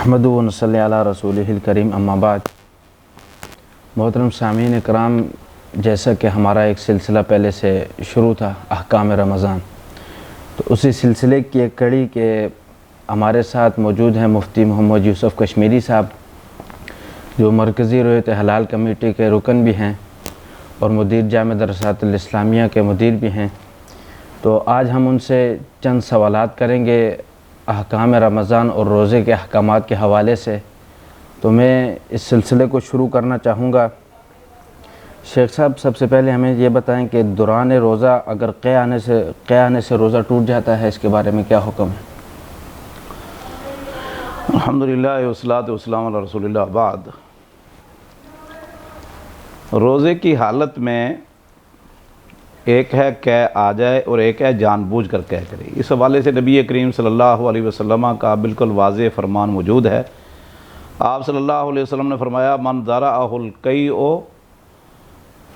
نحمدہ و نصلی علی رسولہ الکریم اما بعد۔ محترم سامعین اکرام، جیسا کہ ہمارا ایک سلسلہ پہلے سے شروع تھا احکام رمضان، تو اسی سلسلے کی ایک کڑی کے ہمارے ساتھ موجود ہیں مفتی محمد یوسف کشمیری صاحب، جو مرکزی رویت حلال کمیٹی کے رکن بھی ہیں اور مدیر جامع دراسات الاسلامیہ کے مدیر بھی ہیں۔ تو آج ہم ان سے چند سوالات کریں گے احکام رمضان اور روزے کے احکامات کے حوالے سے۔ تو میں اس سلسلے کو شروع کرنا چاہوں گا۔ شیخ صاحب، سب سے پہلے ہمیں یہ بتائیں کہ دوران روزہ اگر قے آنے سے روزہ ٹوٹ جاتا ہے، اس کے بارے میں کیا حکم ہے؟ الحمدللہ والصلاۃ والسلام علی رسول اللہ بعد۔ روزے کی حالت میں ایک ہے قے آ جائے اور ایک ہے جان بوجھ کر قے کرے۔ اس حوالے سے نبی کریم صلی اللہ علیہ وسلم کا بالکل واضح فرمان موجود ہے۔ آپ صلی اللہ علیہ وسلم نے فرمایا، من ذرأہ القیء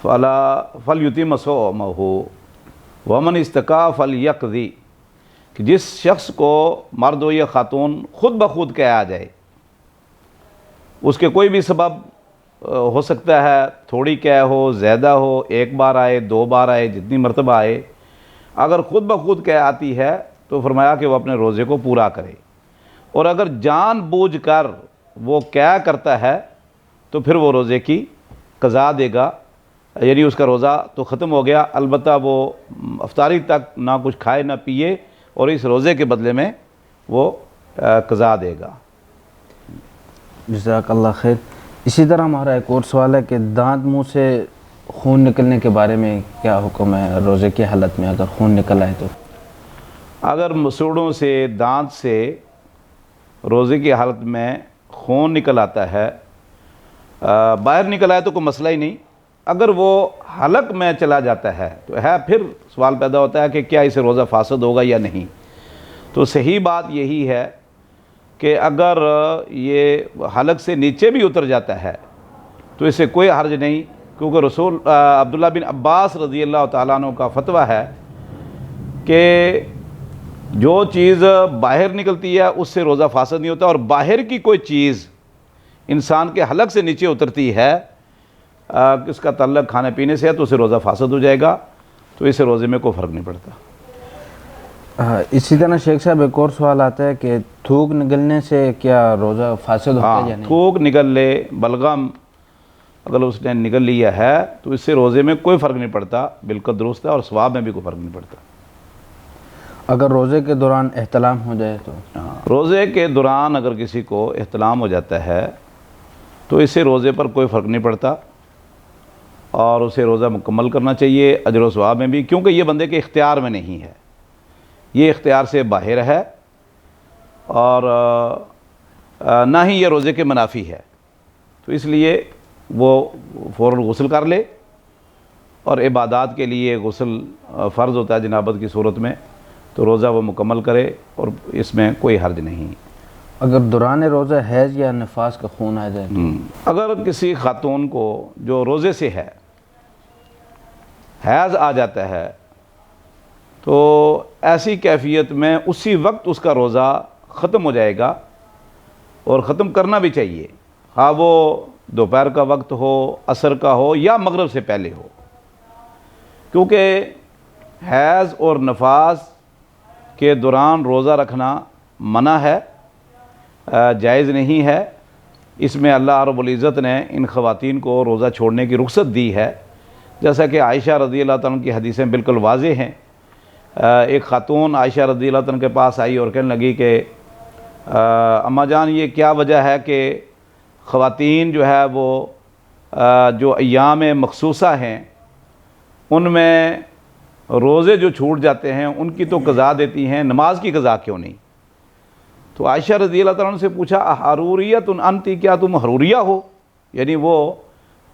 فلیتم صومہ ومن استقاء فلیقضی، کہ جس شخص کو مرد ہو یا خاتون خود بخود قے آ جائے، اس کے کوئی بھی سبب ہو سکتا ہے، تھوڑی قے ہو، زیادہ ہو، ایک بار آئے، دو بار آئے، جتنی مرتبہ آئے، اگر خود بخود قے آتی ہے تو فرمایا کہ وہ اپنے روزے کو پورا کرے، اور اگر جان بوجھ کر وہ قے کرتا ہے تو پھر وہ روزے کی قضا دے گا، یعنی اس کا روزہ تو ختم ہو گیا، البتہ وہ افطاری تک نہ کچھ کھائے نہ پیے، اور اس روزے کے بدلے میں وہ قضا دے گا۔ جزاک اللہ خیر۔ اسی طرح ہمارا ایک اور سوال ہے کہ دانت منہ سے خون نکلنے کے بارے میں کیا حکم ہے روزے کی حالت میں اگر خون نکل آئے تو؟ اگر مسوڑوں سے، دانت سے روزے کی حالت میں خون نکل آتا ہے، باہر نکل آئے تو کوئی مسئلہ ہی نہیں۔ اگر وہ حلق میں چلا جاتا ہے تو پھر سوال پیدا ہوتا ہے کہ کیا اسے روزہ فاسد ہوگا یا نہیں۔ تو صحیح بات یہی ہے کہ اگر یہ حلق سے نیچے بھی اتر جاتا ہے تو اسے کوئی حرج نہیں، کیونکہ عبداللہ بن عباس رضی اللہ تعالیٰ عنہ کا فتویٰ ہے کہ جو چیز باہر نکلتی ہے اس سے روزہ فاسد نہیں ہوتا، اور باہر کی کوئی چیز انسان کے حلق سے نیچے اترتی ہے، اس کا تعلق کھانے پینے سے ہے، تو اسے روزہ فاسد ہو جائے گا، تو اسے روزے میں کوئی فرق نہیں پڑتا۔ اسی طرح شیخ صاحب ایک اور سوال آتا ہے کہ تھوک نگلنے سے کیا روزہ فاسد ہوتا ہے یا نہیں؟ تھوک نگل لے، بلغم اگر اس نے نگل لیا ہے تو اس سے روزے میں کوئی فرق نہیں پڑتا، بالکل درست ہے، اور ثواب میں بھی کوئی فرق نہیں پڑتا۔ اگر روزے کے دوران احتلام ہو جائے تو؟ روزے کے دوران اگر کسی کو احتلام ہو جاتا ہے تو اس سے روزے پر کوئی فرق نہیں پڑتا، اور اسے روزہ مکمل کرنا چاہیے اجر و ثواب میں بھی، کیونکہ یہ بندے کے اختیار میں نہیں ہے، یہ اختیار سے باہر ہے، اور نہ ہی یہ روزے کے منافی ہے، تو اس لیے وہ فوراً غسل کر لے، اور عبادات کے لیے غسل فرض ہوتا ہے جنابت کی صورت میں، تو روزہ وہ مکمل کرے، اور اس میں کوئی حرج نہیں۔ اگر دوران روزہ حیض یا نفاس کا خون آ جائے تو؟ اگر کسی خاتون کو جو روزے سے ہے حیض آ جاتا ہے تو ایسی کیفیت میں اسی وقت اس کا روزہ ختم ہو جائے گا، اور ختم کرنا بھی چاہیے، ہاں وہ دوپہر کا وقت ہو، عصر کا ہو، یا مغرب سے پہلے ہو، کیونکہ حیض اور نفاس کے دوران روزہ رکھنا منع ہے، جائز نہیں ہے۔ اس میں اللہ رب العزت نے ان خواتین کو روزہ چھوڑنے کی رخصت دی ہے، جیسا کہ عائشہ رضی اللہ عنہ کی حدیثیں بالکل واضح ہیں۔ ایک خاتون عائشہ رضی اللہ عنہ کے پاس آئی اور کہنے لگی کہ اماں جان، یہ کیا وجہ ہے کہ خواتین جو ہے وہ جو ایام مخصوصہ ہیں ان میں روزے جو چھوٹ جاتے ہیں ان کی تو قضا دیتی ہیں، نماز کی قضا کیوں نہیں؟ تو عائشہ رضی اللہ عنہ سے پوچھا، حروریت انتی، کیا تم حروریہ ہو؟ یعنی وہ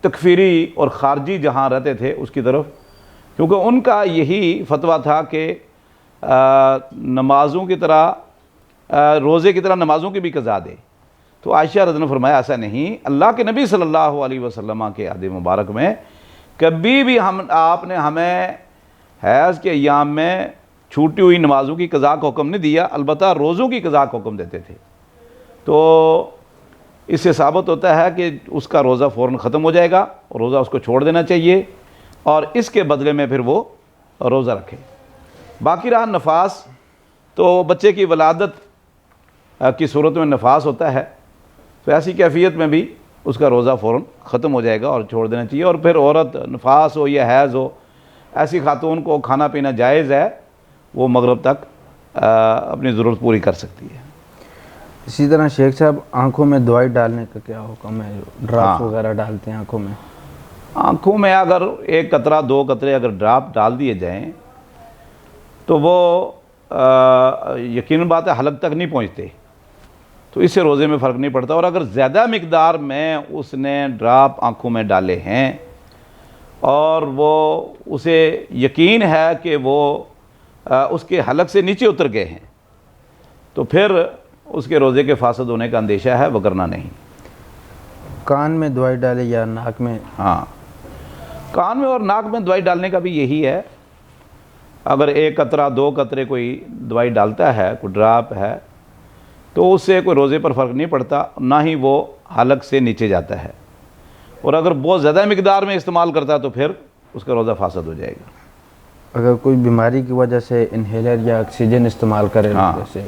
تکفیری اور خارجی جہاں رہتے تھے اس کی طرف، کیونکہ ان کا یہی فتویٰ تھا کہ نمازوں کی طرح روزے کی طرح نمازوں کی بھی قضا دے۔ تو عائشہ رضی اللہ عنہ نے فرمایا ایسا نہیں، اللہ کے نبی صلی اللہ علیہ وسلم کے عہد مبارک میں کبھی بھی آپ نے ہمیں حیض کے ایام میں چھوٹی ہوئی نمازوں کی قضا کا حکم نہیں دیا، البتہ روزوں کی قضا کا حکم دیتے تھے۔ تو اس سے ثابت ہوتا ہے کہ اس کا روزہ فوراً ختم ہو جائے گا اور روزہ اس کو چھوڑ دینا چاہیے اور اس کے بدلے میں پھر وہ روزہ رکھے۔ باقی رہا نفاس، تو بچے کی ولادت کی صورت میں نفاس ہوتا ہے، تو ایسی کیفیت میں بھی اس کا روزہ فوراً ختم ہو جائے گا اور چھوڑ دینا چاہیے۔ اور پھر عورت نفاس ہو یا حیض ہو، ایسی خاتون کو کھانا پینا جائز ہے، وہ مغرب تک اپنی ضرورت پوری کر سکتی ہے۔ اسی طرح شیخ صاحب آنکھوں میں دوائی ڈالنے کا کیا حکم ہے؟ ڈراپس وغیرہ ڈالتے ہیں آنکھوں میں؟ آنکھوں میں اگر 1 قطرہ 2 قطرے اگر ڈراپ ڈال دیے جائیں تو وہ یقیناً بات ہے حلق تک نہیں پہنچتے، تو اس سے روزے میں فرق نہیں پڑتا۔ اور اگر زیادہ مقدار میں اس نے ڈراپ آنکھوں میں ڈالے ہیں اور وہ اسے یقین ہے کہ وہ اس کے حلق سے نیچے اتر گئے ہیں، تو پھر اس کے روزے کے فاسد ہونے کا اندیشہ ہے، وگرنہ نہیں۔ کان میں دوائی ڈالے یا ناک میں؟ ہاں، کان میں اور ناک میں دوائی ڈالنے کا بھی یہی ہے، اگر 1 قطرہ 2 قطرے کوئی دوائی ڈالتا ہے، کوئی ڈراپ ہے، تو اس سے کوئی روزے پر فرق نہیں پڑتا، نہ ہی وہ حلق سے نیچے جاتا ہے۔ اور اگر بہت زیادہ مقدار میں استعمال کرتا ہے تو پھر اس کا روزہ فاسد ہو جائے گا۔ اگر کوئی بیماری کی وجہ سے انہیلر یا آکسیجن استعمال کرے، جیسے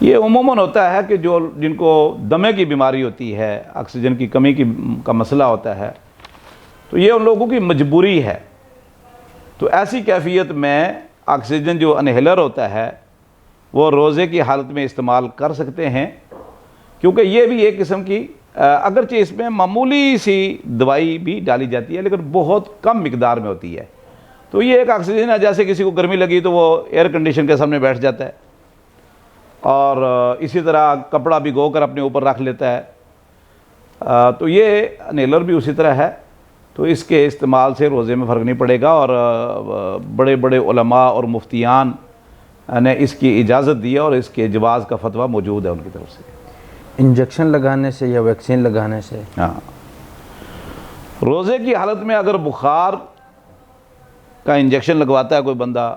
یہ عموماً ہوتا ہے کہ جن کو دمے کی بیماری ہوتی ہے، آکسیجن کی کمی کا مسئلہ ہوتا ہے، تو یہ ان لوگوں کی مجبوری ہے، تو ایسی کیفیت میں آکسیجن جو انہیلر ہوتا ہے وہ روزے کی حالت میں استعمال کر سکتے ہیں، کیونکہ یہ بھی ایک قسم کی اگرچہ اس میں معمولی سی دوائی بھی ڈالی جاتی ہے لیکن بہت کم مقدار میں ہوتی ہے، تو یہ ایک آکسیجن ہے، جیسے کسی کو گرمی لگی تو وہ ایئر کنڈیشن کے سامنے بیٹھ جاتا ہے، اور اسی طرح کپڑا بھگو کر اپنے اوپر رکھ لیتا ہے، تو یہ انہیلر بھی اسی طرح ہے، تو اس کے استعمال سے روزے میں فرق نہیں پڑے گا۔ اور بڑے بڑے علماء اور مفتیان نے اس کی اجازت دی ہے اور اس کے جواز کا فتویٰ موجود ہے ان کی طرف سے۔ انجیکشن لگانے سے یا ویکسین لگانے سے؟ ہاں، روزے کی حالت میں اگر بخار کا انجیکشن لگواتا ہے کوئی بندہ،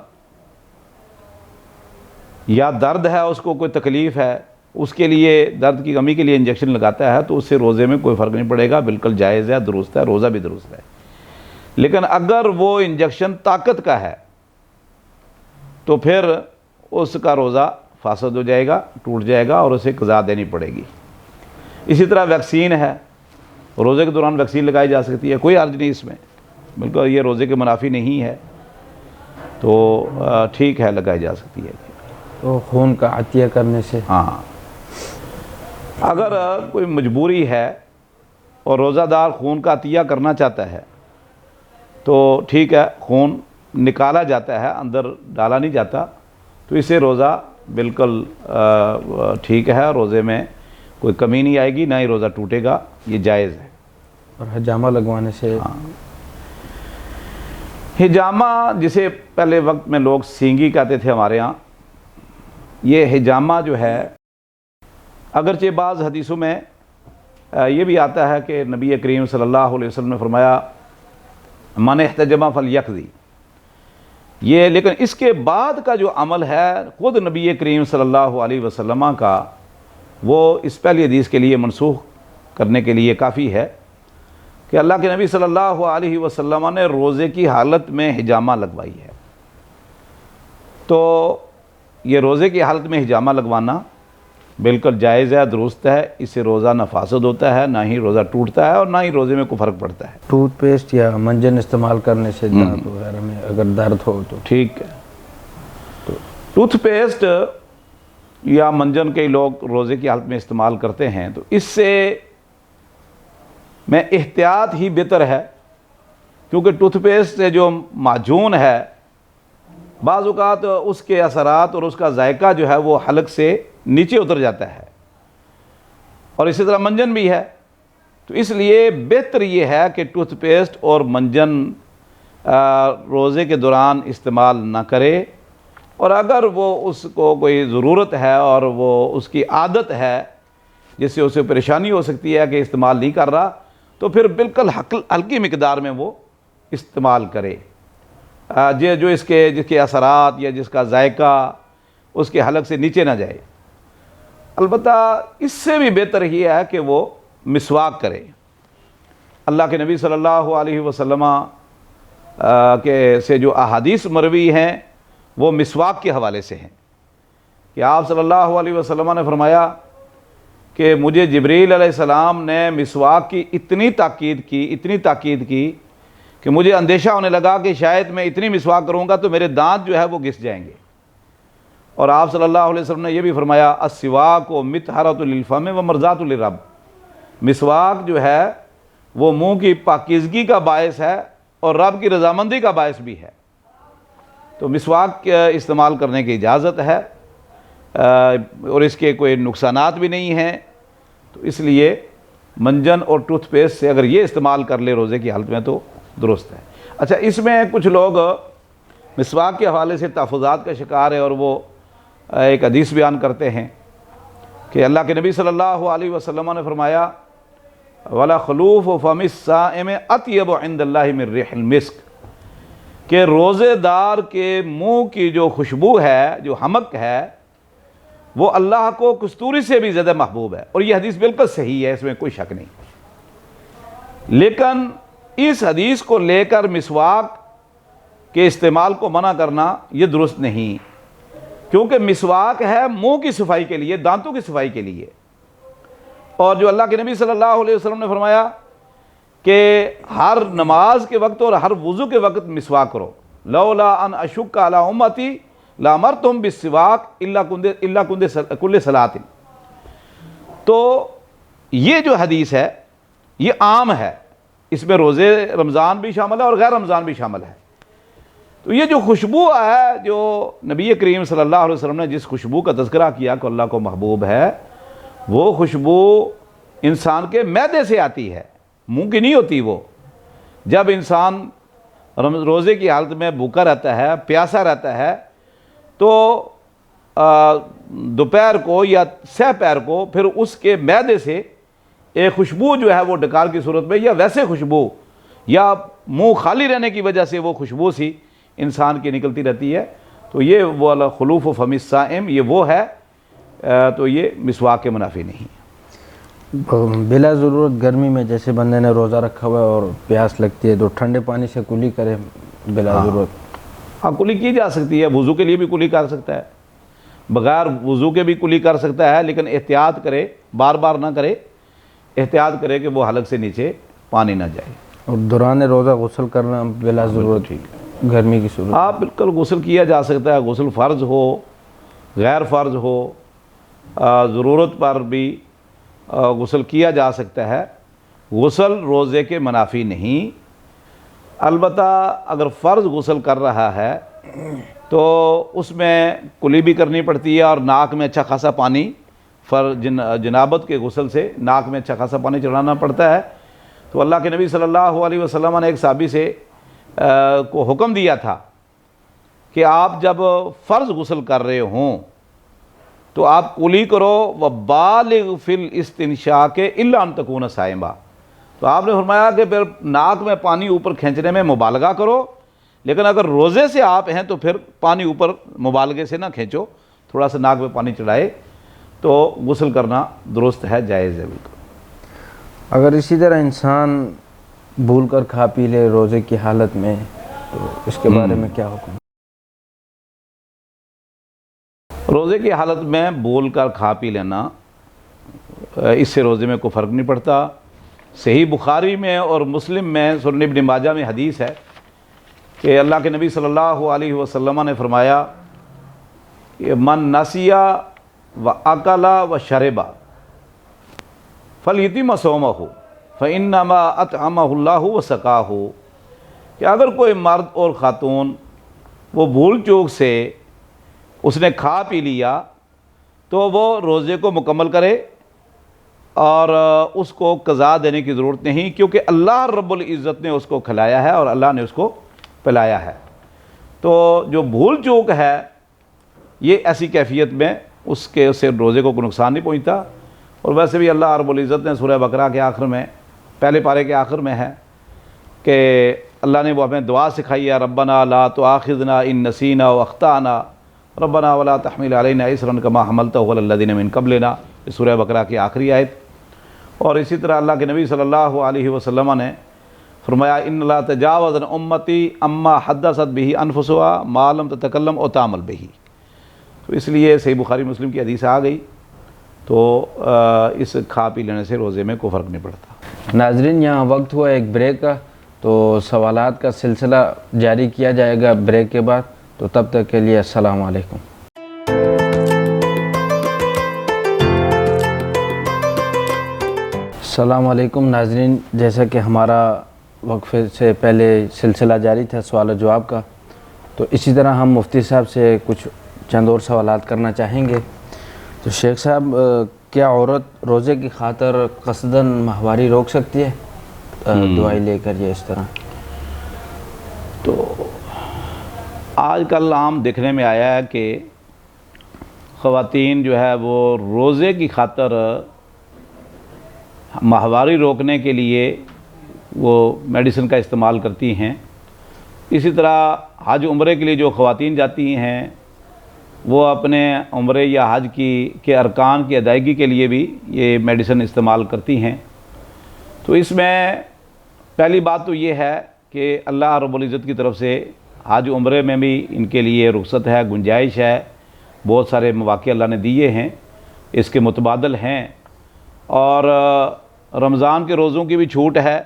یا درد ہے، اس کو کوئی تکلیف ہے، اس کے لیے درد کی کمی کے لیے انجیکشن لگاتا ہے، تو اس سے روزے میں کوئی فرق نہیں پڑے گا، بالکل جائز ہے، درست ہے، روزہ بھی درست ہے۔ لیکن اگر وہ انجیکشن طاقت کا ہے تو پھر اس کا روزہ فاسد ہو جائے گا، ٹوٹ جائے گا اور اسے قضا دینی پڑے گی۔ اسی طرح ویکسین ہے، روزے کے دوران ویکسین لگائی جا سکتی ہے، کوئی حرج نہیں اس میں، بالکل یہ روزے کے منافی نہیں ہے، تو ٹھیک ہے، لگائی جا سکتی ہے۔ تو خون کا عطیہ کرنے سے؟ ہاں، اگر کوئی مجبوری ہے اور روزہ دار خون کا عطیہ کرنا چاہتا ہے تو ٹھیک ہے، خون نکالا جاتا ہے، اندر ڈالا نہیں جاتا، تو اسے روزہ بالکل ٹھیک ہے، روزے میں کوئی کمی نہیں آئے گی، نہ ہی روزہ ٹوٹے گا، یہ جائز ہے۔ اور حجامہ لگوانے سے؟ حجامہ جسے پہلے وقت میں لوگ سینگی کہتے تھے ہمارے ہاں، یہ حجامہ جو ہے اگرچہ بعض حدیثوں میں یہ بھی آتا ہے کہ نبی کریم صلی اللہ علیہ وسلم نے فرمایا من احتجم فلیقضی، یہ لیکن اس کے بعد کا جو عمل ہے خود نبی کریم صلی اللہ علیہ وسلم کا، وہ اس پہلی حدیث کے لیے منسوخ کرنے کے لیے کافی ہے کہ اللہ کے نبی صلی اللہ علیہ وسلم نے روزے کی حالت میں حجامہ لگوائی ہے، تو یہ روزے کی حالت میں حجامہ لگوانا بالکل جائز ہے، درست ہے، اس سے روزہ نہ فاسد ہوتا ہے، نہ ہی روزہ ٹوٹتا ہے اور نہ ہی روزے میں کوئی فرق پڑتا ہے۔ ٹوتھ پیسٹ یا منجن استعمال کرنے سے دانت وغیرہ میں اگر درد ہو تو؟ ٹھیک ہے، تو ٹوتھ پیسٹ یا منجن کئی لوگ روزے کی حالت میں استعمال کرتے ہیں، تو اس سے میں احتیاط ہی بہتر ہے، کیونکہ ٹوتھ پیسٹ سے جو معجون ہے بعض اوقات اس کے اثرات اور اس کا ذائقہ جو ہے وہ حلق سے نیچے اتر جاتا ہے، اور اسی طرح منجن بھی ہے، تو اس لیے بہتر یہ ہے کہ ٹوتھ پیسٹ اور منجن روزے کے دوران استعمال نہ کرے، اور اگر وہ اس کو کوئی ضرورت ہے اور وہ اس کی عادت ہے جس سے اسے پریشانی ہو سکتی ہے کہ استعمال نہیں کر رہا، تو پھر بالکل ہلکی مقدار میں وہ استعمال کرے، جو جس کے اثرات یا جس کا ذائقہ اس کے حلق سے نیچے نہ جائے۔ البتہ اس سے بھی بہتر یہ ہے کہ وہ مسواک کرے۔ اللہ کے نبی صلی اللہ علیہ وسلم کے سے جو احادیث مروی ہیں وہ مسواک کے حوالے سے ہیں کہ آپ صلی اللہ علیہ وسلم نے فرمایا کہ مجھے جبریل علیہ السلام نے مسواک کی اتنی تاکید کی کہ مجھے اندیشہ ہونے لگا کہ شاید میں اتنی مسواک کروں گا تو میرے دانت جو ہے وہ گھس جائیں گے۔ اور آپ صلی اللہ علیہ وسلم نے یہ بھی فرمایا السواک و مطہرۃ للفم و مرضات للرب، مسواک جو ہے وہ منہ کی پاکیزگی کا باعث ہے اور رب کی رضامندی کا باعث بھی ہے۔ تو مسواک استعمال کرنے کی اجازت ہے اور اس کے کوئی نقصانات بھی نہیں ہیں، تو اس لیے منجن اور ٹوتھ پیسٹ سے اگر یہ استعمال کر لے روزے کی حالت میں تو درست ہے۔ اچھا، اس میں کچھ لوگ مسواک کے حوالے سے تحفظات کا شکار ہے اور وہ ایک حدیث بیان کرتے ہیں کہ اللہ کے نبی صلی اللہ علیہ وسلم نے فرمایا وَلَا خُلُوفُ فَمِ الصَّائِمِ أَطْيَبُ عِنْدَ اللَّهِ مِنْ رِيحِ الْمِسْكِ، کہ روزے دار کے منہ کی جو خوشبو ہے، جو حمک ہے، وہ اللہ کو کستوری سے بھی زیادہ محبوب ہے، اور یہ حدیث بالکل صحیح ہے، اس میں کوئی شک نہیں۔ لیکن اس حدیث کو لے کر مسواک کے استعمال کو منع کرنا یہ درست نہیں، کیونکہ مسواک ہے منہ کی صفائی کے لیے، دانتوں کی صفائی کے لیے، اور جو اللہ کے نبی صلی اللہ علیہ وسلم نے فرمایا کہ ہر نماز کے وقت اور ہر وضو کے وقت مسواک کرو، لولا ان اشک علی امتی لامرتہم بالسواک الا کل صلاۃ۔ تو یہ جو حدیث ہے یہ عام ہے، اس میں روزے رمضان بھی شامل ہے اور غیر رمضان بھی شامل ہے۔ تو یہ جو خوشبو ہے، جو نبی کریم صلی اللہ علیہ وسلم نے جس خوشبو کا تذکرہ کیا کہ اللہ کو محبوب ہے، وہ خوشبو انسان کے معدے سے آتی ہے، منہ کی نہیں ہوتی۔ وہ جب انسان روزے کی حالت میں بھوکا رہتا ہے، پیاسا رہتا ہے، تو دوپہر کو یا سہ پہر کو پھر اس کے معدے سے ایک خوشبو جو ہے وہ ڈکار کی صورت میں، یا ویسے خوشبو یا منہ خالی رہنے کی وجہ سے وہ خوشبو سی انسان کی نکلتی رہتی ہے، تو یہ وہ خلوف فم الصائم یہ وہ ہے، تو یہ مسواک کے منافی نہیں۔ بلا ضرورت گرمی میں جیسے بندے نے روزہ رکھا ہوا ہے اور پیاس لگتی ہے تو ٹھنڈے پانی سے کلی کرے بلا ضرورت؟ ہاں، کلی کی جا سکتی ہے، وضو کے لیے بھی کلی کر سکتا ہے، بغیر وضو کے بھی کلی کر سکتا ہے، لیکن احتیاط کرے، بار بار نہ کرے، احتیاط کرے کہ وہ حلق سے نیچے پانی نہ جائے۔ اور دوران روزہ غسل کرنا بلا ضرورت گرمی کی صورت؟ ہاں بالکل، غسل کیا جا سکتا ہے، غسل فرض ہو غیر فرض ہو، ضرورت پر بھی غسل کیا جا سکتا ہے۔ غسل روزے کے منافی نہیں، البتہ اگر فرض غسل کر رہا ہے تو اس میں کلی بھی کرنی پڑتی ہے، اور ناک میں اچھا خاصا پانی جنابت کے غسل سے ناک میں اچھا خاصا پانی چڑھانا پڑتا ہے۔ تو اللہ کے نبی صلی اللہ علیہ وسلم نے ایک صحابی سے کو حکم دیا تھا کہ آپ جب فرض غسل کر رہے ہوں تو آپ کلی کرو، وَبَالِغْ فِي الْإِسْتِنْشَاقِ إِلَّا أَن تَكُونَ صَائِمًا۔ تو آپ نے فرمایا کہ پھر ناک میں پانی اوپر کھینچنے میں مبالغہ کرو، لیکن اگر روزے سے آپ ہیں تو پھر پانی اوپر مبالغے سے نہ کھینچو، تھوڑا سا ناک میں پانی چڑھائے تو غسل کرنا درست ہے، جائز ہے بالکل۔ اگر اسی طرح انسان بھول کر کھا پی لے روزے کی حالت میں تو اس کے بارے میں کیا حکم؟ روزے کی حالت میں بھول کر کھا پی لینا، اس سے روزے میں کوئی فرق نہیں پڑتا۔ صحیح بخاری میں اور مسلم میں، سنن ابن ماجہ میں حدیث ہے کہ اللہ کے نبی صلی اللہ علیہ وسلم نے فرمایا کہ من نسیا و اکلا و شربا فلیتم صومہ فانما اطعمہ اللہ و سقاہ، کہ اگر کوئی مرد اور خاتون وہ بھول چوک سے اس نے کھا پی لیا تو وہ روزے کو مکمل کرے، اور اس کو قضا دینے کی ضرورت نہیں، کیونکہ اللہ رب العزت نے اس کو کھلایا ہے اور اللہ نے اس کو پلایا ہے۔ تو جو بھول چوک ہے یہ ایسی کیفیت میں اس سے روزے کو کوئی نقصان نہیں پہنچتا، اور ویسے بھی اللہ رب العزت نے سورہ بقرہ کے آخر میں، پہلے پارے کے آخر میں ہے کہ اللہ نے وہ ہمیں دعا سکھائی ہے، ربنا لا تؤاخذنا ان نسینا واخطأنا ربنا ولا تحمل علینا اصرا کما حملتہ علی الذین من قبلنا، سورہ بقرہ کی آخری آیت۔ اور اسی طرح اللہ کے نبی صلی اللہ علیہ وسلم نے فرمایا ان اللہ تجاوز عن امتی اما حدثت به انفسها ما لم تتکلم او تعمل به، تو اس لیے صحیح بخاری مسلم کی حدیث آ گئی، تو اس کھا پی لینے سے روزے میں کوئی فرق نہیں پڑتا۔ ناظرین، یہاں وقت ہوا ایک بریک کا، تو سوالات کا سلسلہ جاری کیا جائے گا بریک کے بعد، تو تب تک کے لیے السلام علیکم۔ السلام علیکم ناظرین، جیسا کہ ہمارا وقفے سے پہلے سلسلہ جاری تھا سوال و جواب کا، تو اسی طرح ہم مفتی صاحب سے کچھ چند اور سوالات کرنا چاہیں گے۔ تو شیخ صاحب، کیا عورت روزے کی خاطر قصداً ماہواری روک سکتی ہے دوائی لے کر یا اس طرح؟ تو آج کل عام دیکھنے میں آیا ہے کہ خواتین جو ہے وہ روزے کی خاطر ماہواری روکنے کے لیے وہ میڈیسن کا استعمال کرتی ہیں۔ اسی طرح حج عمرے کے لیے جو خواتین جاتی ہیں وہ اپنے عمرے یا حج کے ارکان کی ادائیگی کے لیے بھی یہ میڈیسن استعمال کرتی ہیں۔ تو اس میں پہلی بات تو یہ ہے کہ اللہ رب العزت کی طرف سے حج عمرے میں بھی ان کے لیے رخصت ہے، گنجائش ہے، بہت سارے مواقع اللہ نے دیے ہیں، اس کے متبادل ہیں۔ اور رمضان کے روزوں کی بھی چھوٹ ہے،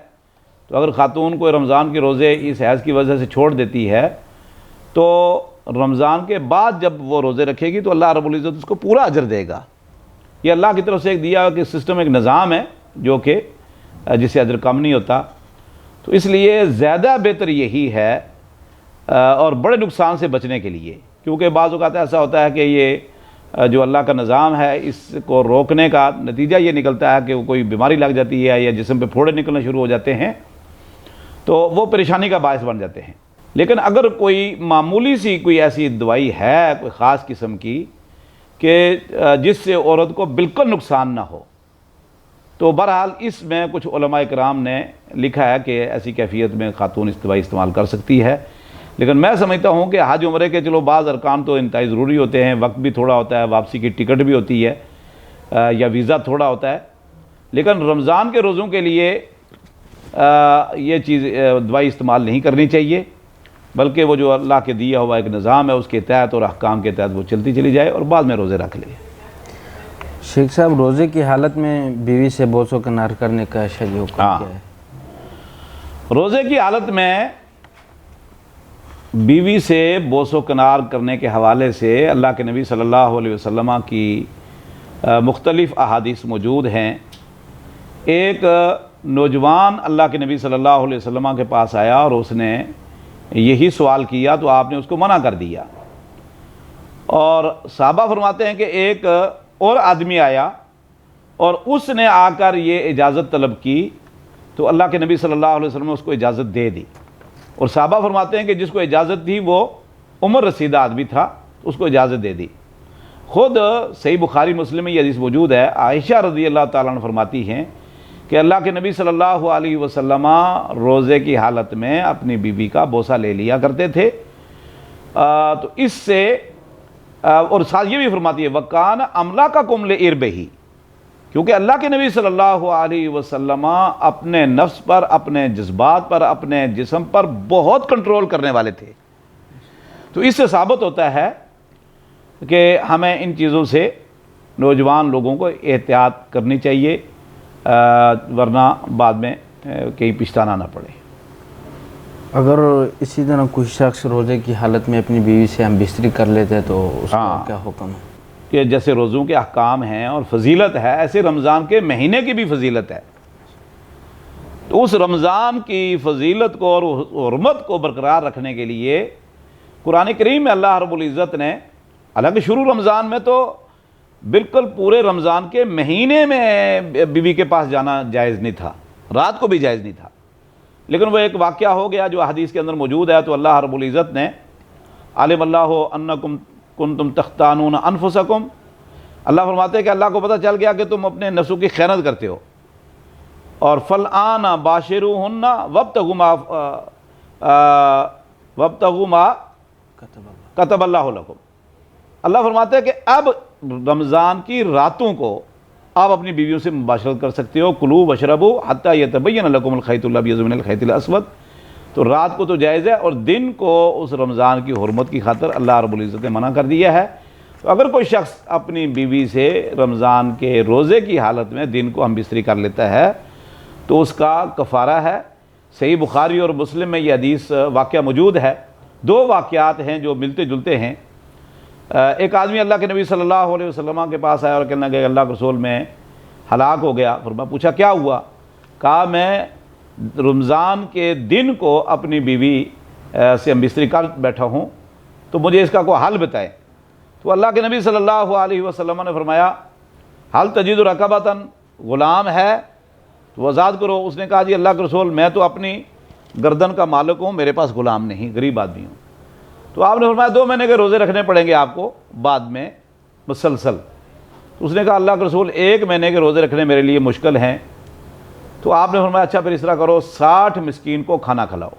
تو اگر خاتون کو رمضان کے روزے اس حیض کی وجہ سے چھوڑ دیتی ہے تو رمضان کے بعد جب وہ روزے رکھے گی تو اللہ رب العزت اس کو پورا اجر دے گا۔ یہ اللہ کی طرف سے ایک دیا کہ سسٹم، ایک نظام ہے جو کہ جس سے اجر کم نہیں ہوتا۔ تو اس لیے زیادہ بہتر یہی ہے، اور بڑے نقصان سے بچنے کے لیے، کیونکہ بعض اوقات ایسا ہوتا ہے کہ یہ جو اللہ کا نظام ہے اس کو روکنے کا نتیجہ یہ نکلتا ہے کہ وہ کوئی بیماری لگ جاتی ہے یا جسم پہ پھوڑے نکلنا شروع ہو جاتے ہیں، تو وہ پریشانی کا باعث بن جاتے ہیں۔ لیکن اگر کوئی معمولی سی کوئی ایسی دوائی ہے کوئی خاص قسم کی کہ جس سے عورت کو بالکل نقصان نہ ہو، تو بہرحال اس میں کچھ علماء کرام نے لکھا ہے کہ ایسی کیفیت میں خاتون اس دوائی استعمال کر سکتی ہے۔ لیکن میں سمجھتا ہوں کہ حج عمرے کے چلو بعض ارکان تو انتہائی ضروری ہوتے ہیں، وقت بھی تھوڑا ہوتا ہے، واپسی کی ٹکٹ بھی ہوتی ہے، یا ویزا تھوڑا ہوتا ہے، لیکن رمضان کے روزوں کے لیے یہ چیز دوائی استعمال نہیں کرنی چاہیے، بلکہ وہ جو اللہ کے دیا ہوا ایک نظام ہے اس کے تحت اور احکام کے تحت وہ چلتی چلی جائے اور بعد میں روزے رکھ لے۔ شیخ صاحب، روزے کی حالت میں بیوی سے بوس و کنار کرنے کا شرعی حکم کیا ہے؟ روزے کی حالت میں بیوی سے بوس و کنار کرنے کے حوالے سے اللہ کے نبی صلی اللہ علیہ وسلم کی مختلف احادیث موجود ہیں۔ ایک نوجوان اللہ کے نبی صلی اللہ علیہ وسلم کے پاس آیا اور اس نے یہی سوال کیا تو آپ نے اس کو منع کر دیا، اور صحابہ فرماتے ہیں کہ ایک اور آدمی آیا اور اس نے آ کر یہ اجازت طلب کی تو اللہ کے نبی صلی اللہ علیہ وسلم نے اس کو اجازت دے دی، اور صحابہ فرماتے ہیں کہ جس کو اجازت دی وہ عمر رسیدہ آدمی تھا، اس کو اجازت دے دی۔ خود صحیح بخاری مسلم میں یہ حدیث موجود ہے، عائشہ رضی اللہ تعالیٰ عنہ فرماتی ہیں کہ اللہ کے نبی صلی اللہ علیہ وسلم روزے کی حالت میں اپنی بیوی کا بوسہ لے لیا کرتے تھے، تو اس سے اور ساتھ یہ بھی فرماتی ہے وَقَانَ أَمْلَكَكُمْ لِإِرْبِهِ، کیونکہ اللہ کے نبی صلی اللہ علیہ وسلم اپنے نفس پر، اپنے جذبات پر، اپنے جسم پر بہت کنٹرول کرنے والے تھے۔ تو اس سے ثابت ہوتا ہے کہ ہمیں ان چیزوں سے نوجوان لوگوں کو احتیاط کرنی چاہیے، ورنہ بعد میں کہیں پچھتانا نہ پڑے۔ اگر اسی طرح کوئی شخص روزے کی حالت میں اپنی بیوی سے ہم بستری کر لیتے ہیں تو اس کا کیا حکم ہے؟ کہ جیسے روزوں کے احکام ہیں اور فضیلت ہے، ایسے رمضان کے مہینے کی بھی فضیلت ہے، تو اس رمضان کی فضیلت کو اور حرمت کو برقرار رکھنے کے لیے قرآن کریم میں اللہ رب العزت نے، حالانکہ شروع رمضان میں تو بالکل پورے رمضان کے مہینے میں بیوی کے پاس جانا جائز نہیں تھا، رات کو بھی جائز نہیں تھا، لیکن وہ ایک واقعہ ہو گیا جو حدیث کے اندر موجود ہے، تو اللہ رب العزت نے علم اللہ انکم کنتم تختانون انفسکم، اللہ فرماتے ہیں کہ اللہ کو پتہ چل گیا کہ تم اپنے نفسوں کی خیانت کرتے ہو، اور فالآن باشروہن وابتغوا ما کتب اللہ لکم، اللہ فرماتا ہے کہ اب رمضان کی راتوں کو آپ اپنی بیویوں سے مباشرت کر سکتے ہو، کلوا واشربوا حتی یتبین لکم الخیط الابیض من الخیط الاسود، تو رات کو تو جائز ہے، اور دن کو اس رمضان کی حرمت کی خاطر اللہ رب العزت نے منع کر دیا ہے۔ تو اگر کوئی شخص اپنی بیوی سے رمضان کے روزے کی حالت میں دن کو ہم بستری کر لیتا ہے تو اس کا کفارہ ہے۔ صحیح بخاری اور مسلم میں یہ حدیث واقعہ موجود ہے۔ دو واقعات ہیں جو ملتے جلتے ہیں۔ ایک آدمی اللہ کے نبی صلی اللہ علیہ وسلم کے پاس آیا اور کہنے لگا کہ اللہ کے رسول میں ہلاک ہو گیا۔ پوچھا کیا ہوا؟ کہا میں رمضان کے دن کو اپنی بیوی سے ہم بستری کر بیٹھا ہوں، تو مجھے اس کا کوئی حل بتائیں۔ تو اللہ کے نبی صلی اللہ علیہ وسلم نے فرمایا حل تجد رقبۃ، غلام ہے تو آزاد کرو۔ اس نے کہا جی اللہ کے رسول میں تو اپنی گردن کا مالک ہوں، میرے پاس غلام نہیں، غریب آدمی ہوں۔ تو آپ نے فرمایا 2 مہینے کے روزے رکھنے پڑیں گے آپ کو بعد میں مسلسل۔ تو اس نے کہا اللہ کے رسول 1 مہینے کے روزے رکھنے میرے لیے مشکل ہیں۔ تو آپ نے فرمایا اچھا پھر اس طرح کرو 60 مسکین کو کھانا کھلاؤ،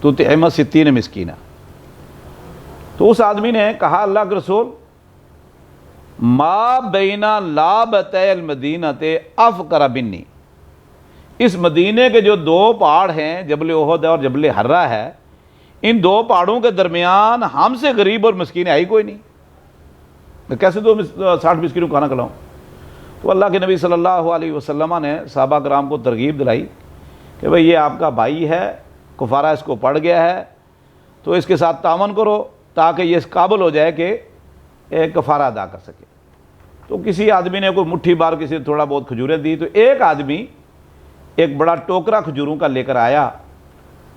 تو تطعم 60 مسکینہ۔ تو اس آدمی نے کہا اللہ کے رسول ما بین لابتِ المدینۃ افقر منی، اس مدینے کے جو 2 پہاڑ ہیں، جبل احد اور جبل حرہ ہے، ان 2 پہاڑوں کے درمیان ہم سے غریب اور مسکین ہے ہی کوئی نہیں، میں کیسے 60 مسکینوں کو کھانا کھلاؤں؟ تو اللہ کے نبی صلی اللہ علیہ وسلم نے صحابہ کرام کو ترغیب دلائی کہ بھئی یہ آپ کا بھائی ہے، کفارہ اس کو پڑ گیا ہے، تو اس کے ساتھ تعاون کرو تاکہ یہ اس قابل ہو جائے کہ ایک کفارہ ادا کر سکے۔ تو کسی آدمی نے کوئی مٹھی بار کسی نے تھوڑا بہت کھجوریں دی، تو ایک آدمی ایک بڑا ٹوکرا کھجوروں کا لے کر آیا،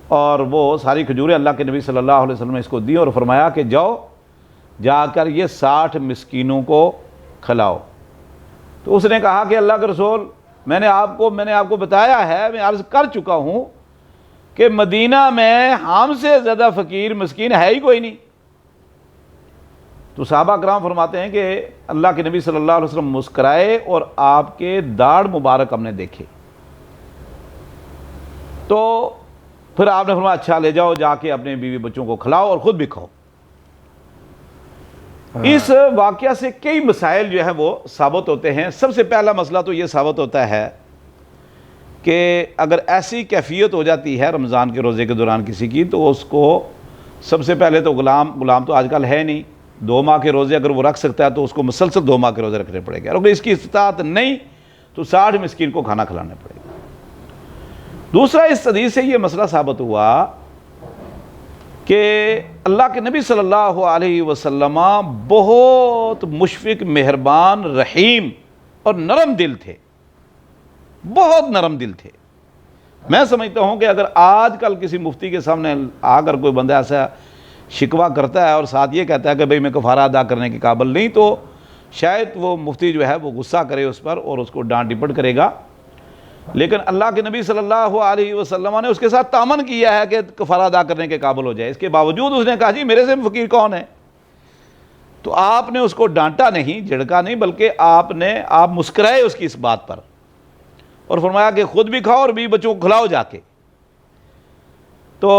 اور وہ ساری کھجوریں اللہ کے نبی صلی اللہ علیہ وسلم نے اس کو دی اور فرمایا کہ جاؤ جا کر یہ 60 مسکینوں کو کھلاؤ۔ تو اس نے کہا کہ اللہ کے رسول میں نے آپ کو بتایا ہے، میں عرض کر چکا ہوں کہ مدینہ میں ہم سے زیادہ فقیر مسکین ہے ہی کوئی نہیں۔ تو صحابہ کرام فرماتے ہیں کہ اللہ کے نبی صلی اللہ علیہ وسلم مسکرائے اور آپ کے داڑھ مبارک ہم نے دیکھے۔ تو پھر آپ نے فرمایا اچھا لے جاؤ جا کے اپنے بیوی بچوں کو کھلاؤ اور خود بھی کھاؤ۔ اس واقعہ سے کئی مسائل جو ہیں وہ ثابت ہوتے ہیں۔ سب سے پہلا مسئلہ تو یہ ثابت ہوتا ہے کہ اگر ایسی کیفیت ہو جاتی ہے رمضان کے روزے کے دوران کسی کی، تو اس کو سب سے پہلے تو غلام تو آج کل ہے نہیں، 2 ماہ کے روزے اگر وہ رکھ سکتا ہے تو اس کو مسلسل 2 ماہ کے روزے رکھنے پڑے گا، اور اگر اس کی استطاعت نہیں تو 60 مسکین کو کھانا کھلانا پڑے گا۔ دوسرا اس حدیث سے یہ مسئلہ ثابت ہوا کہ اللہ کے نبی صلی اللہ علیہ وسلم بہت مشفق، مہربان، رحیم اور نرم دل تھے، بہت نرم دل تھے۔ میں سمجھتا ہوں کہ اگر آج کل کسی مفتی کے سامنے آ کر کوئی بندہ ایسا شکوہ کرتا ہے اور ساتھ یہ کہتا ہے کہ بھئی میں کفارہ ادا کرنے کے قابل نہیں، تو شاید وہ مفتی جو ہے وہ غصہ کرے اس پر اور اس کو ڈانٹ ڈپٹ کرے گا۔ لیکن اللہ کے نبی صلی اللہ علیہ وسلم نے اس کے ساتھ تعاون کیا ہے کہ کفارہ ادا کرنے کے قابل ہو جائے۔ اس کے باوجود اس نے کہا جی میرے سے فقیر کون ہے؟ تو آپ نے اس کو ڈانٹا نہیں، جھڑکا نہیں، بلکہ آپ مسکرائے اس کی اس بات پر اور فرمایا کہ خود بھی کھاؤ اور بھی بچوں کو کھلاؤ جا کے۔ تو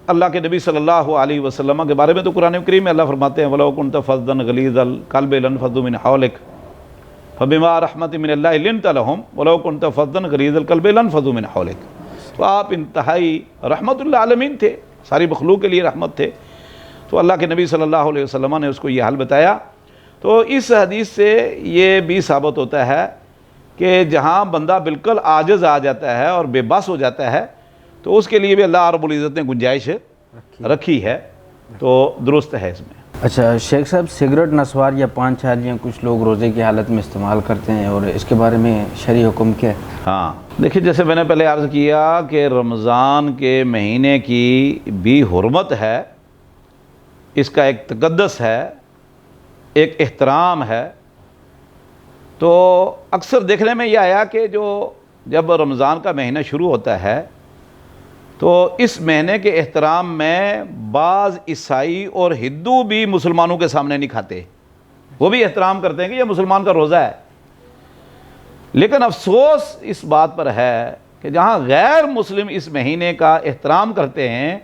اللہ کے نبی صلی اللہ علیہ وسلم کے بارے میں تو قرآن کریم میں اللہ فرماتے ہیں وَلَوْ كُنْتَ فَظًّا غَلِيظَ الْقَلْبِ لَانفَضُّوا مِنْ حَوْلِكَ فَبِمَا رَحْمَةٍ مِنَ اللَّهِ لِنْتَ لَهُمْ وَلَوْ كُنْتَ فَظًّا غَلِيظَ الْقَلْبِ لَانفَضُّوا مِنْ حَوْلِكَ۔ تو آپ انتہائی رحمت اللہ عالمین تھے، ساری مخلوق کے لیے رحمت تھے۔ تو اللہ کے نبی صلی اللہ علیہ وسلم نے اس کو یہ حل بتایا۔ تو اس حدیث سے یہ بھی ثابت ہوتا ہے کہ جہاں بندہ بالکل عاجز آ جاتا ہے اور بے بس ہو جاتا ہے تو اس کے لیے بھی اللہ رب العزت نے گنجائش رکھی ہے، تو درست ہے اس میں۔ اچھا شیخ صاحب، سگریٹ، نسوار یا پان چھالیاں کچھ لوگ روزے کی حالت میں استعمال کرتے ہیں، اور اس کے بارے میں شرعی حکم کیا ہے؟ ہاں دیکھیں، جیسے میں نے پہلے عرض کیا کہ رمضان کے مہینے کی بھی حرمت ہے، اس کا ایک تقدس ہے، ایک احترام ہے۔ تو اکثر دیکھنے میں یہ آیا کہ جب رمضان کا مہینہ شروع ہوتا ہے تو اس مہینے کے احترام میں بعض عیسائی اور ہندو بھی مسلمانوں کے سامنے نہیں کھاتے، وہ بھی احترام کرتے ہیں کہ یہ مسلمان کا روزہ ہے۔ لیکن افسوس اس بات پر ہے کہ جہاں غیر مسلم اس مہینے کا احترام کرتے ہیں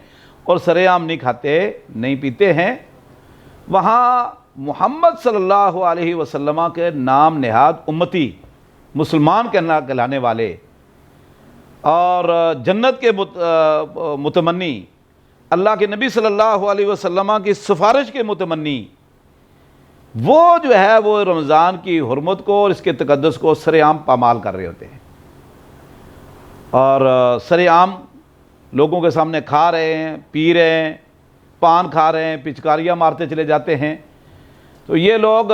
اور سرے عام نہیں کھاتے، نہیں پیتے ہیں، وہاں محمد صلی اللہ علیہ وسلم کے نام نہاد امتی، مسلمان کہلانے والے اور جنت کے متمنی، اللہ کے نبی صلی اللہ علیہ وسلم کی سفارش کے متمنی، وہ جو ہے وہ رمضان کی حرمت کو اور اس کے تقدس کو سر عام پامال کر رہے ہوتے ہیں، اور سر عام لوگوں کے سامنے کھا رہے ہیں، پی رہے ہیں، پان کھا رہے ہیں، پچکاریاں مارتے چلے جاتے ہیں۔ تو یہ لوگ،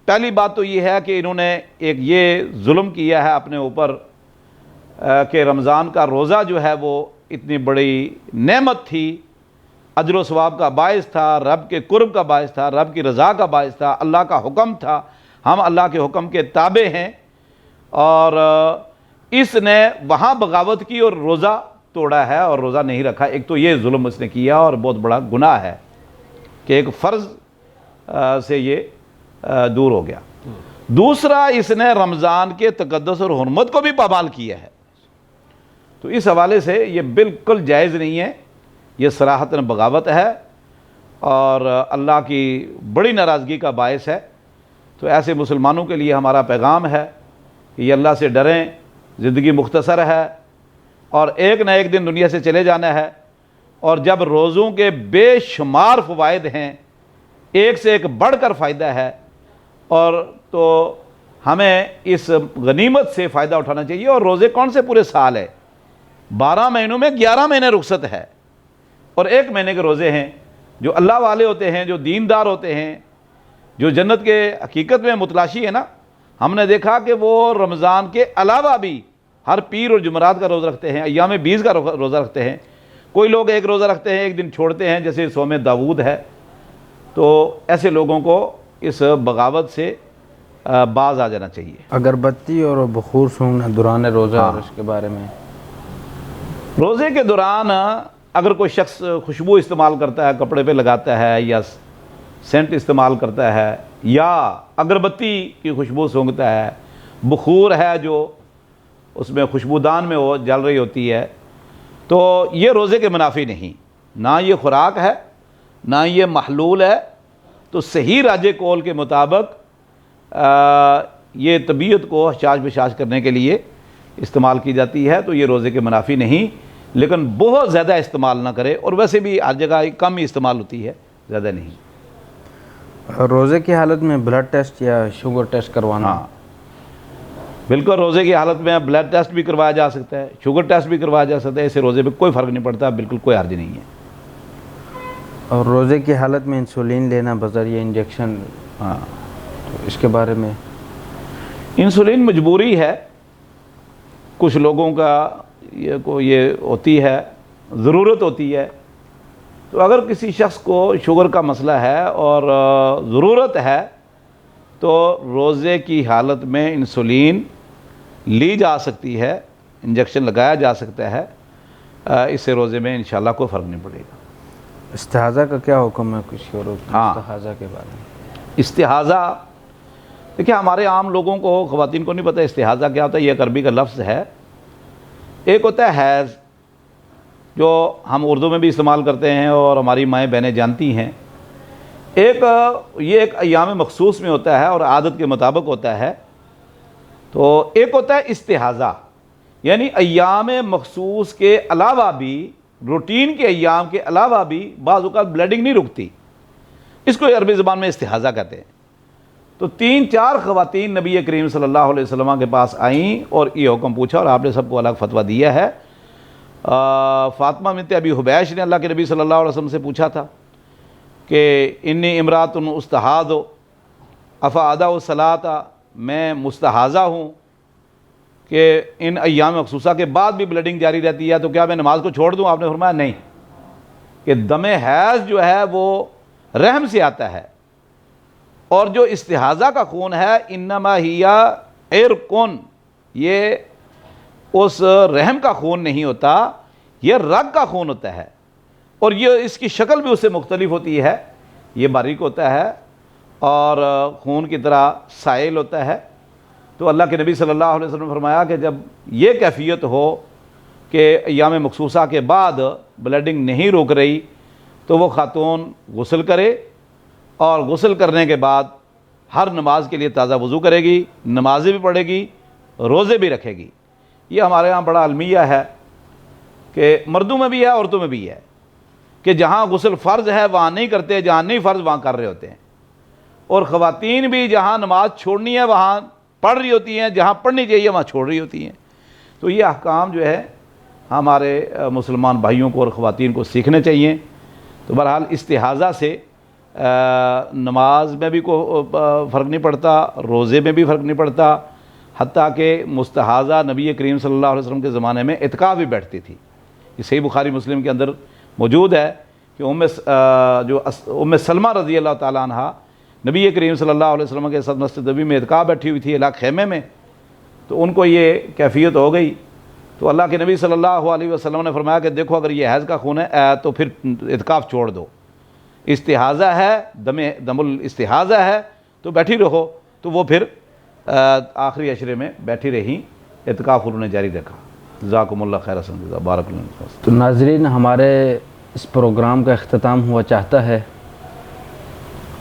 پہلی بات تو یہ ہے کہ انہوں نے ایک یہ ظلم کیا ہے اپنے اوپر کہ رمضان کا روزہ جو ہے وہ اتنی بڑی نعمت تھی، اجر و ثواب کا باعث تھا، رب کے قرب کا باعث تھا، رب کی رضا کا باعث تھا، اللہ کا حکم تھا، ہم اللہ کے حکم کے تابع ہیں، اور اس نے وہاں بغاوت کی اور روزہ توڑا ہے اور روزہ نہیں رکھا۔ ایک تو یہ ظلم اس نے کیا اور بہت بڑا گناہ ہے کہ ایک فرض سے یہ دور ہو گیا۔ دوسرا، اس نے رمضان کے تقدس اور حرمت کو بھی پامال کیا ہے، تو اس حوالے سے یہ بالکل جائز نہیں ہے، یہ صراحتاً بغاوت ہے اور اللہ کی بڑی ناراضگی کا باعث ہے۔ تو ایسے مسلمانوں کے لیے ہمارا پیغام ہے کہ یہ اللہ سے ڈریں، زندگی مختصر ہے اور ایک نہ ایک دن دنیا سے چلے جانا ہے، اور جب روزوں کے بے شمار فوائد ہیں، ایک سے ایک بڑھ کر فائدہ ہے، اور تو ہمیں اس غنیمت سے فائدہ اٹھانا چاہیے۔ اور روزے کون سے پورے سال ہے؟ 12 مہینوں میں 11 مہینے رخصت ہے، اور 1 مہینے کے روزے ہیں۔ جو اللہ والے ہوتے ہیں، جو دیندار ہوتے ہیں، جو جنت کے حقیقت میں متلاشی ہے نا، ہم نے دیکھا کہ وہ رمضان کے علاوہ بھی ہر پیر اور جمعرات کا روزہ رکھتے ہیں، ایام 20 کا روزہ رکھتے ہیں۔ کوئی لوگ ایک روزہ رکھتے ہیں، ایک دن چھوڑتے ہیں، جیسے صوم داود ہے۔ تو ایسے لوگوں کو اس بغاوت سے باز آ جانا چاہیے۔ اگربتی اور بخور سونگنا دوران روزہ اور اس کے بارے میں؟ روزے کے دوران اگر کوئی شخص خوشبو استعمال کرتا ہے، کپڑے پہ لگاتا ہے، یا سینٹ استعمال کرتا ہے، یا اگربتی کی خوشبو سونگتا ہے، بخور ہے جو اس میں خوشبودان میں وہ جل رہی ہوتی ہے، تو یہ روزے کے منافی نہیں، نہ یہ خوراک ہے، نہ یہ محلول ہے۔ تو صحیح راج قول کے مطابق یہ طبیعت کو حشاش بشاش کرنے کے لیے استعمال کی جاتی ہے، تو یہ روزے کے منافی نہیں، لیکن بہت زیادہ استعمال نہ کرے، اور ویسے بھی ہر جگہ کم ہی استعمال ہوتی ہے، زیادہ نہیں۔ روزے کی حالت میں بلڈ ٹیسٹ یا شوگر ٹیسٹ کروانا؟ ہاں بالکل، روزے کی حالت میں بلڈ ٹیسٹ بھی کروایا جا سکتا ہے، شوگر ٹیسٹ بھی کروایا جا سکتا ہے، اسے روزے پہ کوئی فرق نہیں پڑتا، بالکل کوئی حرج نہیں ہے۔ اور روزے کی حالت میں انسولین لینا بذریعہ انجیکشن، ہاں تو اس کے بارے میں؟ انسولین مجبوری ہے، کچھ لوگوں کا یہ ہوتی ہے، ضرورت ہوتی ہے۔ تو اگر کسی شخص کو شوگر کا مسئلہ ہے اور ضرورت ہے تو روزے کی حالت میں انسولین لی جا سکتی ہے، انجیکشن لگایا جا سکتا ہے، اس سے روزے میں انشاءاللہ کوئی فرق نہیں پڑے گا۔ استحاضہ کا کیا حکم ہے کچھ اور؟ ہاں، استحاضہ کے بارے میں؟ استحاضہ، دیکھیں ہمارے عام لوگوں کو، خواتین کو نہیں پتہ استحاضہ کیا ہوتا ہے۔ یہ ایک عربی کا لفظ ہے۔ ایک ہوتا ہے حیض، جو ہم اردو میں بھی استعمال کرتے ہیں اور ہماری مائیں بہنیں جانتی ہیں۔ یہ ایک ایام مخصوص میں ہوتا ہے اور عادت کے مطابق ہوتا ہے۔ تو ایک ہوتا ہے استحاضہ، یعنی ایام مخصوص کے علاوہ بھی، روٹین کے ایام کے علاوہ بھی بعض اوقات بلیڈنگ نہیں رکتی، اس کو عربی زبان میں استحاضہ کہتے ہیں۔ تو 3-4 خواتین نبی کریم صلی اللہ علیہ وسلم کے پاس آئیں اور یہ حکم پوچھا، اور آپ نے سب کو الگ فتویٰ دیا ہے۔ فاطمہ بنت ابی حبیش نے اللہ کے نبی صلی اللہ علیہ وسلم سے پوچھا تھا کہ انی امرات استحاض افادا الصلاۃ، میں مستحاضہ ہوں کہ ان ایام مخصوصہ کے بعد بھی بلیڈنگ جاری رہتی ہے، تو کیا میں نماز کو چھوڑ دوں؟ آپ نے فرمایا نہیں، کہ دم حیض جو ہے وہ رحم سے آتا ہے، اور جو استحاضہ کا خون ہے انما ہی عرقن، یہ اس رحم کا خون نہیں ہوتا، یہ رگ کا خون ہوتا ہے، اور یہ اس کی شکل بھی اس سے مختلف ہوتی ہے، یہ باریک ہوتا ہے اور خون کی طرح سائل ہوتا ہے۔ تو اللہ کے نبی صلی اللہ علیہ وسلم نے فرمایا کہ جب یہ کیفیت ہو کہ ایام مخصوصہ کے بعد بلیڈنگ نہیں روک رہی، تو وہ خاتون غسل کرے اور غسل کرنے کے بعد ہر نماز کے لیے تازہ وضو کرے گی، نمازیں بھی پڑھے گی، روزے بھی رکھے گی۔ یہ ہمارے ہاں بڑا المیہ ہے کہ مردوں میں بھی ہے عورتوں میں بھی ہے کہ جہاں غسل فرض ہے وہاں نہیں کرتے، جہاں نہیں فرض وہاں کر رہے ہوتے ہیں، اور خواتین بھی جہاں نماز چھوڑنی ہے وہاں پڑھ رہی ہوتی ہیں، جہاں پڑھنی چاہیے وہاں چھوڑ رہی ہوتی ہیں۔ تو یہ احکام جو ہے ہمارے مسلمان بھائیوں کو اور خواتین کو سیکھنے چاہیے۔ تو بہرحال استحاضہ سے نماز میں بھی کوئی فرق نہیں پڑتا، روزے میں بھی فرق نہیں پڑتا، حتیٰ کہ مستحاضہ نبی کریم صلی اللہ علیہ وسلم کے زمانے میں اعتکاف بھی بیٹھتی تھی۔ یہ صحیح بخاری مسلم کے اندر موجود ہے کہ ام سلمہ رضی اللہ تعالیٰ عنہ نبی کریم صلی اللہ علیہ وسلم کے ساتھ مسجد نبوی میں اعتکاف بیٹھی ہوئی تھی علاق خیمے میں، تو ان کو یہ کیفیت ہو گئی، تو اللہ کے نبی صلی اللہ علیہ وسلم نے فرمایا کہ دیکھو اگر یہ حیض کا خون ہے تو پھر اعتکاف چھوڑ دو، استحاضہ ہے، دم الاستحاضہ ہے تو بیٹھی رہو۔ تو وہ پھر آخری عشرے میں بیٹھی رہی، اعتکاف انہوں نے جاری رکھا۔ جزاکم اللہ خیر حسن، بارک اللہ۔ تو ناظرین، ہمارے اس پروگرام کا اختتام ہوا چاہتا ہے۔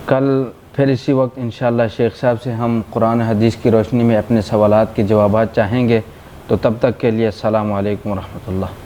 کل پھر اسی وقت انشاءاللہ شیخ صاحب سے ہم قرآن حدیث کی روشنی میں اپنے سوالات کے جوابات چاہیں گے۔ تو تب تک کے لیے السلام علیکم ورحمۃ اللہ۔